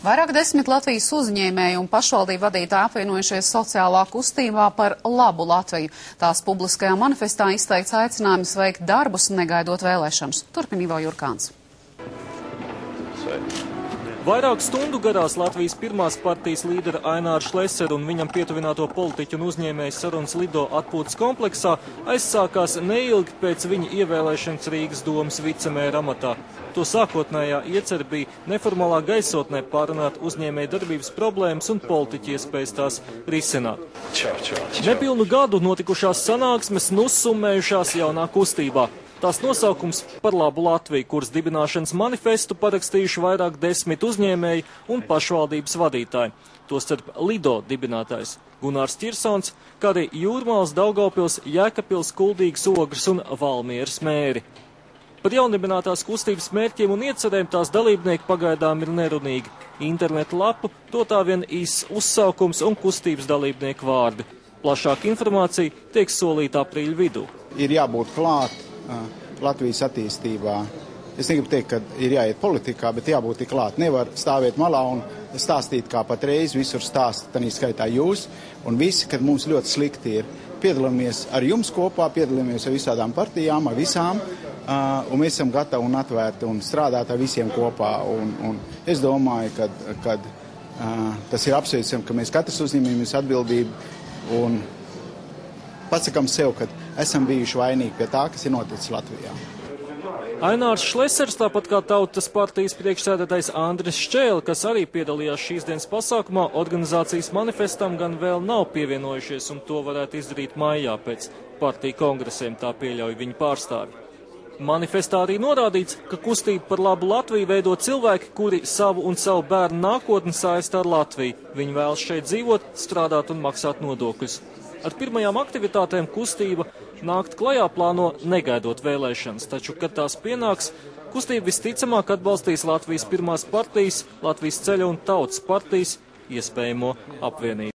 Vairāk 10 Latvijas uzņēmēju un pašvaldību vadītāji apvienojušies sociālā kustībā par labu Latviju. Tās publiskajā manifestā izteikts aicinājums veikt darbus, negaidot vēlēšanas. Turpin Ivo Jurkāns. Vairāk stundu garās Latvijas pirmās partijas līdera Aināra Šlesera un viņam pietuvināto politiķu un uzņēmēju sarunas Lido atpūtas kompleksā aizsākās neilgi pēc viņa ievēlēšanas Rīgas domas vicemēra amatā. To sākotnējā iecer bija neformālā gaisotnē pārunāt uzņēmēju darbības problēmas un politiķi iespējas tās risināt. Nepilnu gadu notikušās sanāksmes summējušās jaunā kustībā. Tās nosaukums par labu Latviju, kuras dibināšanas manifestu parakstījuši vairāk 10 uzņēmēji un pašvaldības vadītāji. Tostarp Lido dibinātājs Gunārs Ķirsons, kā arī Jūrmālas, Daugavpils, Jēkabpils, Kuldīgas, Ogres un Valmieras mēri. Par jaundibinātās kustības mērķiem un iecerēm tās dalībnieki pagaidām ir nerunīgi. Interneta lapu, to tā vien īsts uzsaukums un kustības dalībnieku vārdi. Plašāka informācija tiek solīta aprīļa vidū. Ir jābūt klāt Latvijas attīstībā. Es negribu teikt, ka ir jāiet politikā, bet jābūt tik klāt. Nevar stāvēt malā un stāstīt, kā patreiz visur stāst, tanī skaitā jūs un visi, kad mums ļoti slikti ir. Piedalāmies ar jums kopā, piedalāmies ar visādām partijām, ar visām, un mēs esam gatavi un atvērti un strādāt ar visiem kopā. Un es domāju, ka tas ir apsveicami, ka mēs katrs uzņemamies atbildību un pasakam sev, ka esam bijuši vainīgi pie tā, kas ir noticis Latvijā. Ainārs Šlesers, tāpat kā Tautas partijas priekšsēdētājs Andris Šķēle, kas arī piedalījās šīs dienas pasākumā, organizācijas manifestam gan vēl nav pievienojušies, un to varētu izdarīt maijā pēc partiju kongresiem, tā pieļauj viņa pārstāvi. Manifestā arī norādīts, ka kustība par labu Latviju veido cilvēki, kuri savu un savu bērnu nākotni saista ar Latviju. Viņi vēlas šeit dzīvot, strādāt un maksāt nodokļus. Ar pirmajām aktivitātēm kustība nākt klajā plāno negaidot vēlēšanas, taču, kad tās pienāks, kustība visticamāk atbalstīs Latvijas pirmās partijas, Latvijas ceļa un Tautas partijas iespējamo apvienību.